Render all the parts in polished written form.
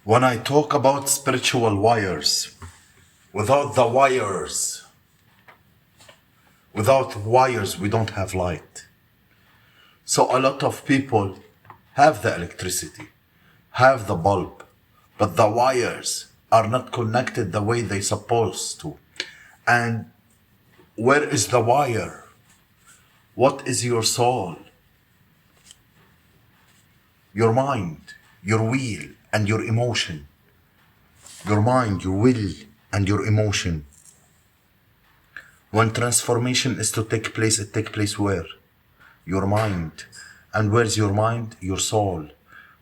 When I talk about spiritual wires, without the wires, we don't have light. So a lot of people have the electricity, have the bulb, but the wires are not connected the way they supposed to. And where is the wire? What is your soul? Your mind, your will, and your emotion. Your mind, your will, and your emotion. When transformation is to take place, it takes place where? Your mind. And where's your mind? Your soul.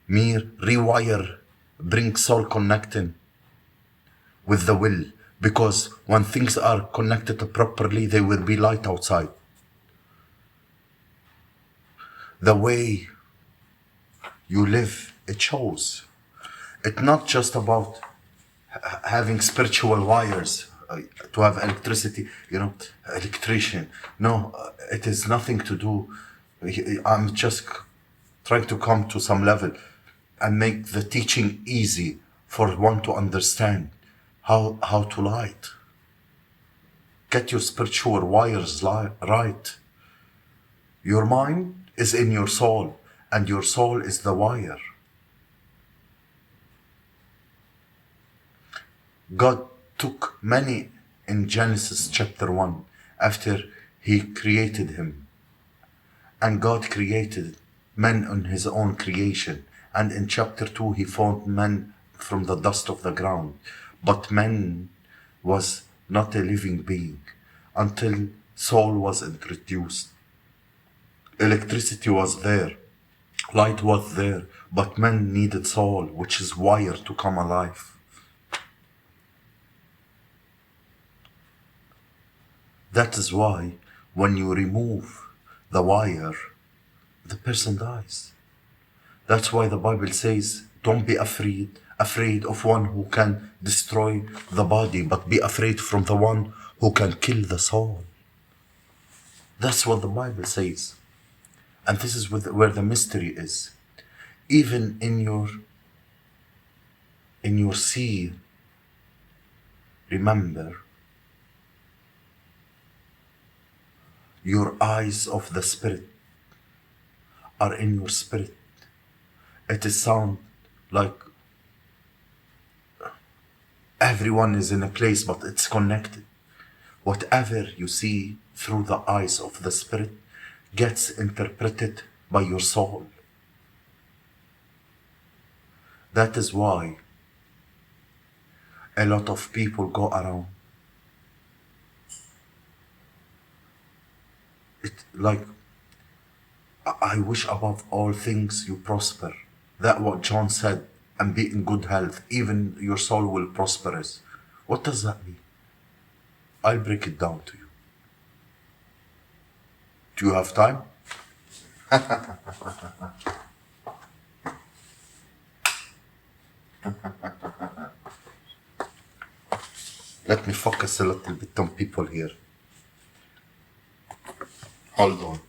Mere rewire, bring soul connecting with the will. Because when things are connected properly, there will be light outside. The way you live, it shows. It's not just about having spiritual wires to have electricity, electrician. No, it is nothing to do. I'm just trying to come to some level and make the teaching easy for one to understand how to light. Get your spiritual wires right. Your mind is in your soul, and your soul is the wire. God took many in Genesis chapter 1 after he created him. And God created man on his own creation. And in chapter 2 he formed man from the dust of the ground. But man was not a living being until soul was introduced. Electricity was there, light was there, but man needed soul, which is wire, to come alive. That is why when you remove the wire, the person dies. That's why the Bible says, don't be afraid of one who can destroy the body, but be afraid from the one who can kill the soul. That's what the Bible says. And this is where the mystery is. Even in your seed, remember, your eyes of the spirit are in your spirit. It is sound like everyone is in a place, but it's connected. Whatever you see through the eyes of the spirit gets interpreted by your soul. That is why a lot of people go around. Like, I wish above all things you prosper. That what John said, and be in good health, even your soul will prosper. What does that mean? I'll break it down to you. Do you have time? Let me focus a little bit on people here. Hold on.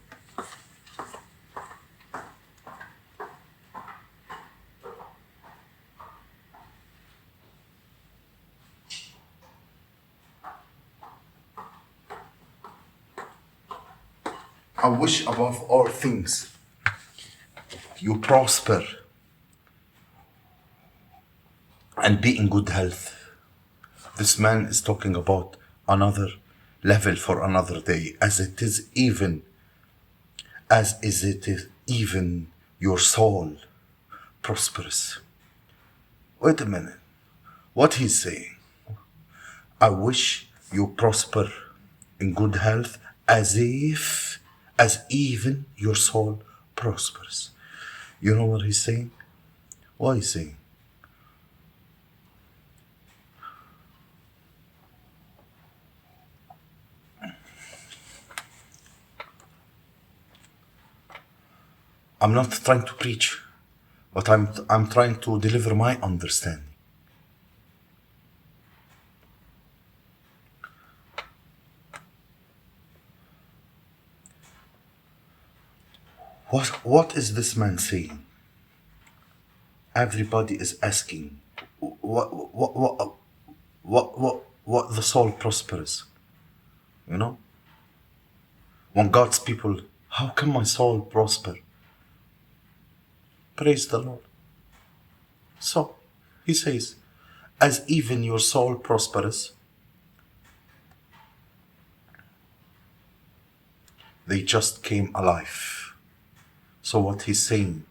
I wish above all things you prosper and be in good health. This man is talking about another level for another day, as it is even your soul prosperous. Wait a minute. What he's saying, I wish you prosper in good health as even your soul prospers. You know what he's saying? What he's saying? I'm not trying to preach, but I'm trying to deliver my understanding. What is this man saying? Everybody is asking, what the soul prospers, you know? When God's people, how can my soul prosper? Praise the Lord. So, he says, as even your soul prospers, they just came alive. So what he's saying,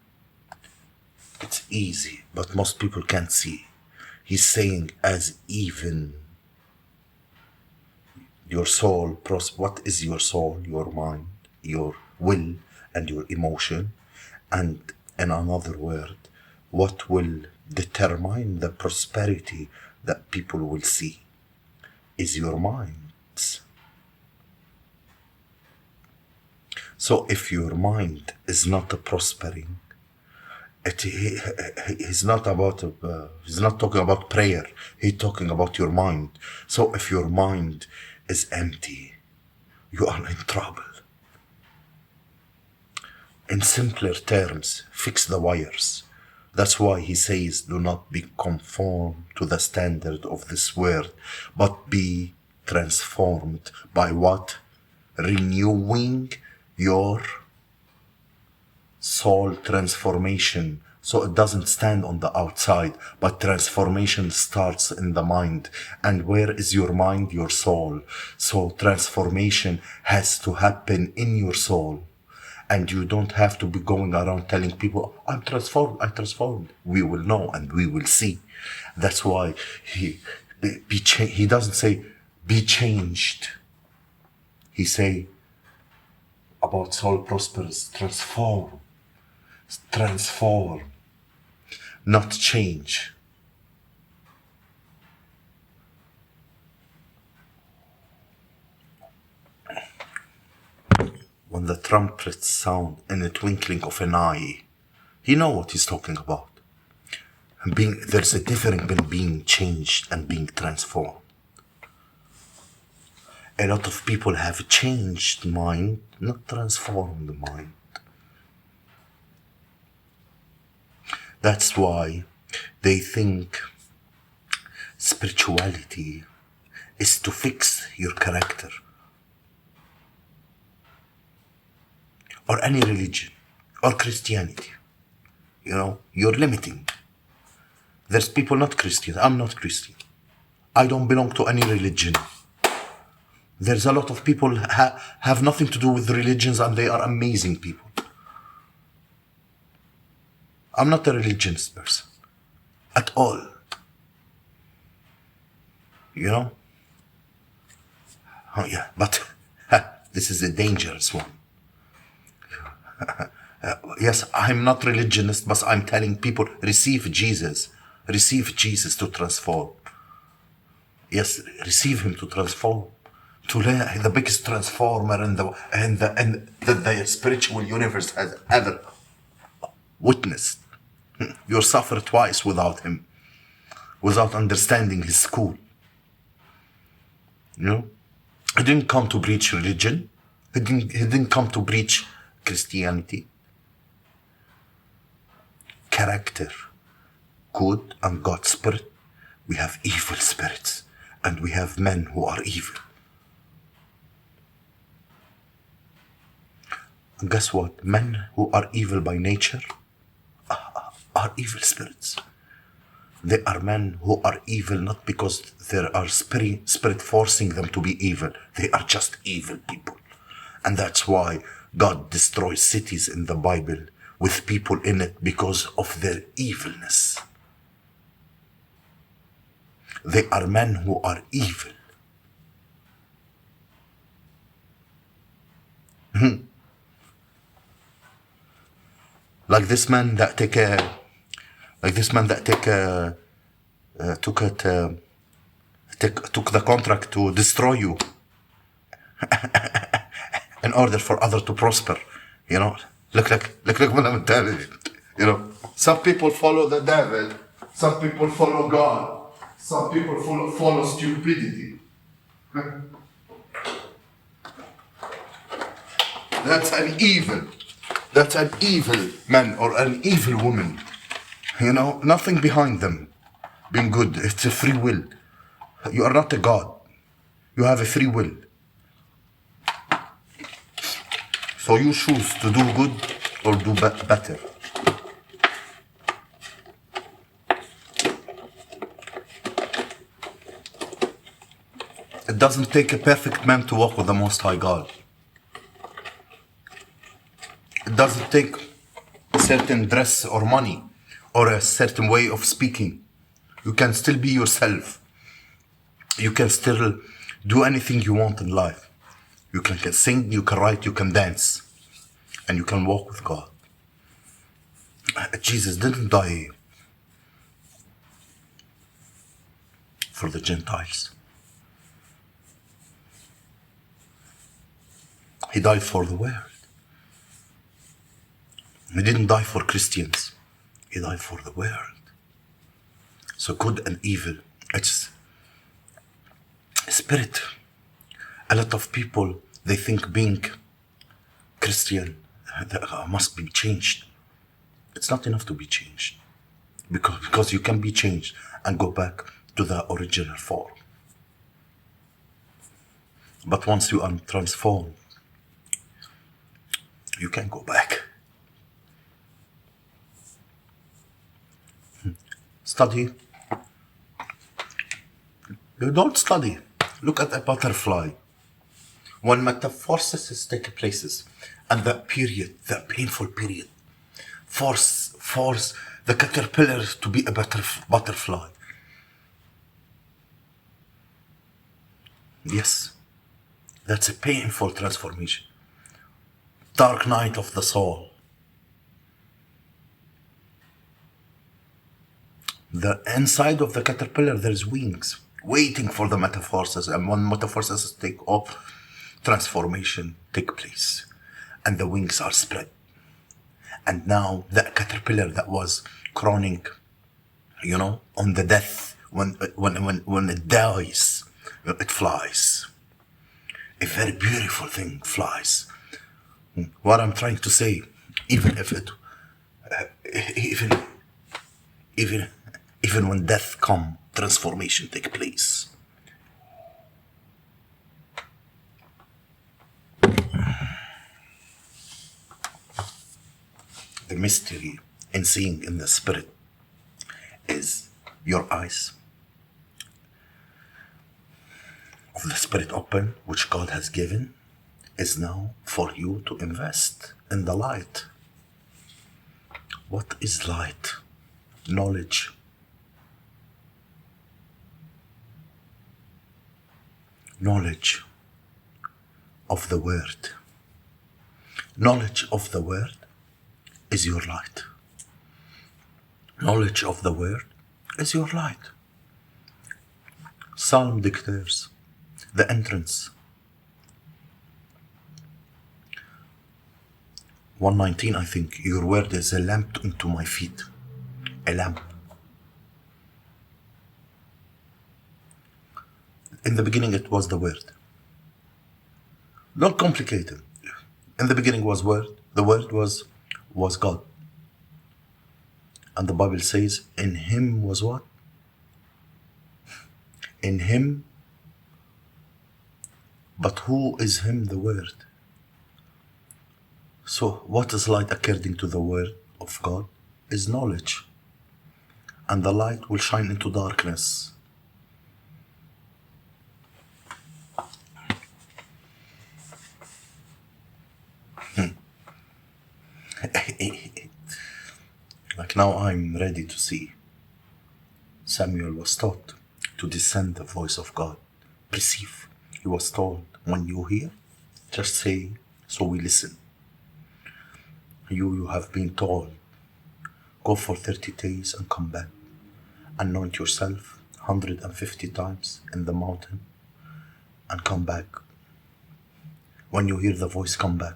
it's easy, but most people can't see. He's saying, as even your soul what is your soul? Your mind, your will, and your emotion. And in another word, what will determine the prosperity that people will see is your minds. So if your mind is not prospering, he's not talking about prayer. He's talking about your mind. So if your mind is empty, you are in trouble. In simpler terms, fix the wires. That's why he says, do not be conformed to the standard of this world, but be transformed by what? Renewing your soul transformation. So it doesn't stand on the outside, but transformation starts in the mind. And where is your mind? Your soul. So transformation has to happen in your soul. And you don't have to be going around telling people, I'm transformed. We will know and we will see. That's why he doesn't say, be changed. He say, about soul prospers, transform, not change. When the trumpets sound in the twinkling of an eye, you know what he's talking about. There's a difference between being changed and being transformed. A lot of people have changed mind, not transformed mind. That's why they think spirituality is to fix your character. Or any religion, or Christianity. You know, you're limiting. There's people not Christian. I'm not Christian. I don't belong to any religion. There's a lot of people have nothing to do with religions and they are amazing people. I'm not a religious person. At all. You know? Oh yeah, but this is a dangerous one. Yes, I'm not religionist, but I'm telling people, receive Jesus to transform. Yes, receive him to transform. The biggest transformer in the spiritual universe has ever witnessed. You'll suffer twice without him, without understanding his school. You know, he didn't come to preach religion. He didn't come to preach Christianity. Character, good and God's spirit. We have evil spirits, and we have men who are evil. And guess what? Men who are evil by nature are evil spirits. They are men who are evil not because there are spirit forcing them to be evil. They are just evil people. And that's why God destroys cities in the Bible with people in it because of their evilness. They are men who are evil. Like this man that took the contract to destroy you in order for others to prosper. You know, look what I'm telling you. You know, some people follow the devil, some people follow God, some people follow stupidity. That's an evil man or an evil woman. You know, nothing behind them. being good. It's a free will. You are not a God. You have a free will. So you choose to do good or do better. It doesn't take a perfect man to walk with the Most High God. It doesn't take a certain dress or money or a certain way of speaking. You can still be yourself. You can still do anything you want in life. You can sing, you can write, you can dance, and you can walk with God. Jesus didn't die for the Gentiles. He died for the world. He didn't die for Christians. He died for the world. So good and evil, it's a spirit. A lot of people, they think being Christian must be changed. It's not enough to be changed. Because you can be changed and go back to the original form. But once you are transformed, you can go back. Study. You don't study. Look at a butterfly. When metamorphosis take places, and that period, that painful period, force the caterpillar to be a butterfly. Yes, that's a painful transformation. Dark night of the soul. The inside of the caterpillar, there's wings waiting for the metamorphosis, and when metamorphosis take off, transformation take place, and the wings are spread. And now that caterpillar that was crowning, on the death, when it dies, it flies. A very beautiful thing flies. What I'm trying to say, even when death come, transformation take place. The mystery in seeing in the spirit is your eyes of the spirit open, which God has given, is now for you to invest in the light. What is light? Knowledge. Knowledge of the word. Knowledge of the word is your light. Knowledge of the word is your light. Psalm declares the entrance. 119, I think. Your word is a lamp unto my feet. A lamp. In the beginning it was the word. Not complicated. In the beginning was word. The word was God. And the Bible says, in him was what? In him. But who is him? The word. So what is light according to the word of God? Is knowledge. And the light will shine into darkness. Like now I'm ready to see. Samuel was taught to discern the voice of God. Perceive. He was told, when you hear, just say, so we listen. You have been told, go for 30 days and come back. Anoint yourself 150 times in the mountain and come back. When you hear the voice, come back.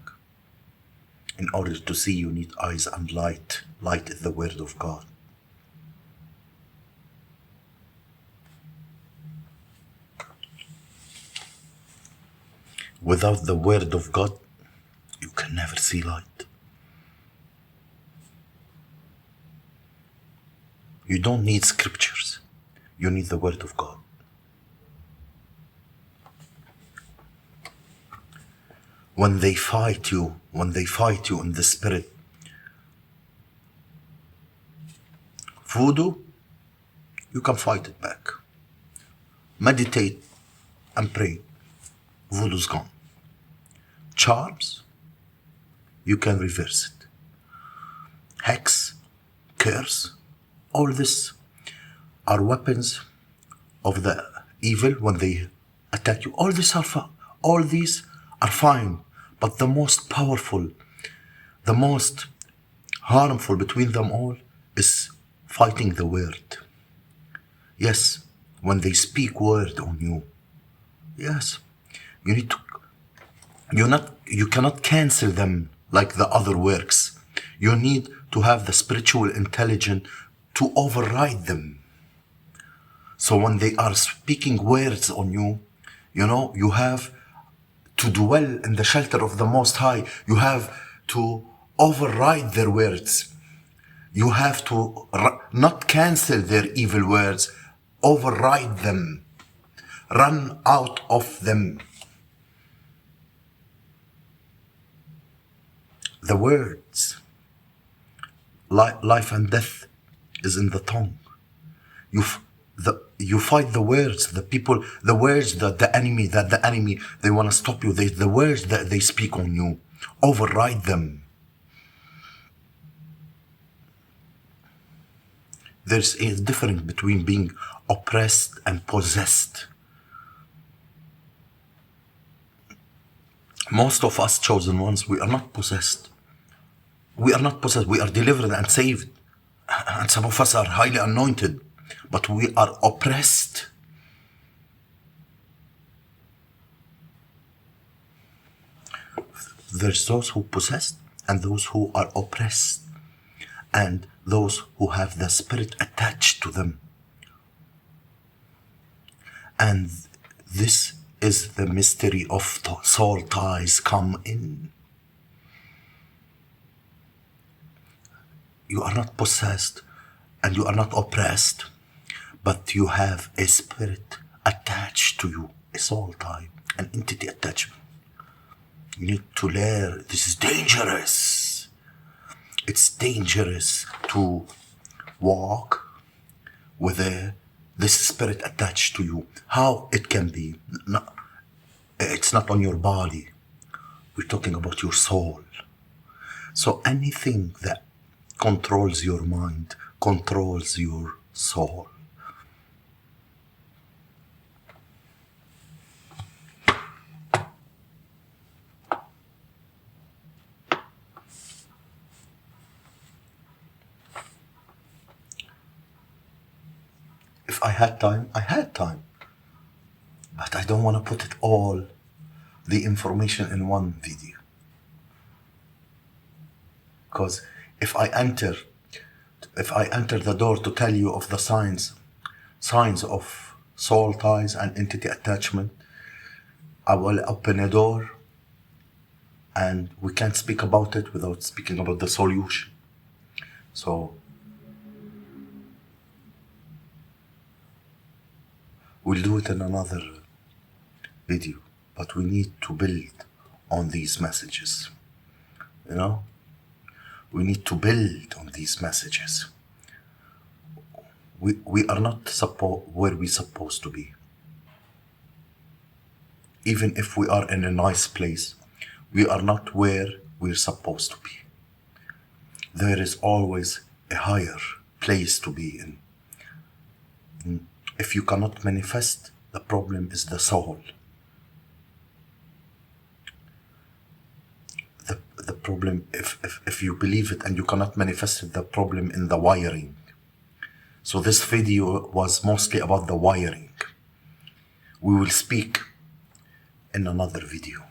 In order to see, you need eyes and light. Light is the word of God. Without the word of God, you can never see light. You don't need scriptures. You need the word of God. When they fight you in the spirit, voodoo, you can fight it back. Meditate and pray. Voodoo's gone. Charms, you can reverse it. Hex, curse, all this are weapons of the evil when they attack you. All these are fine, but the most powerful, the most harmful between them all is fighting the word. Yes, when they speak word on you, yes, you cannot cancel them like the other works. You need to have the spiritual intelligence to override them. So when they are speaking words on you, you have to dwell in the shelter of the Most High. You have to override their words. You have to not cancel their evil words, override them, run out of them. The words, life and death is in the tongue. You fight the words, the words that the enemy, they want to stop you. The words that they speak on you, override them. There's a difference between being oppressed and possessed. Most of us chosen ones, we are not possessed. We are not possessed. We are delivered and saved. And some of us are highly anointed, but we are oppressed. There's those who possessed and those who are oppressed, and those who have the spirit attached to them. And this is the mystery of soul ties come in. You are not possessed and you are not oppressed, but you have a spirit attached to you, a soul tie, an entity attachment. You need to learn. This is dangerous. It's dangerous to walk with this spirit attached to you. How it can be? It's not on your body. We're talking about your soul. So anything that controls your mind controls your soul. If I had time, but I don't want to put all the information in one video. Because if I enter the door to tell you of the signs of soul ties and entity attachment, I will open a door and we can't speak about it without speaking about the solution. So we'll do it in another video, but we need to build on these messages. We need to build on these messages. We are not where we're supposed to be. Even if we are in a nice place, we are not where we're supposed to be. There is always a higher place to be in. If you cannot manifest, the problem is the soul. The problem, if you believe it and you cannot manifest it, the problem in the wiring. So this video was mostly about the wiring. We will speak in another video.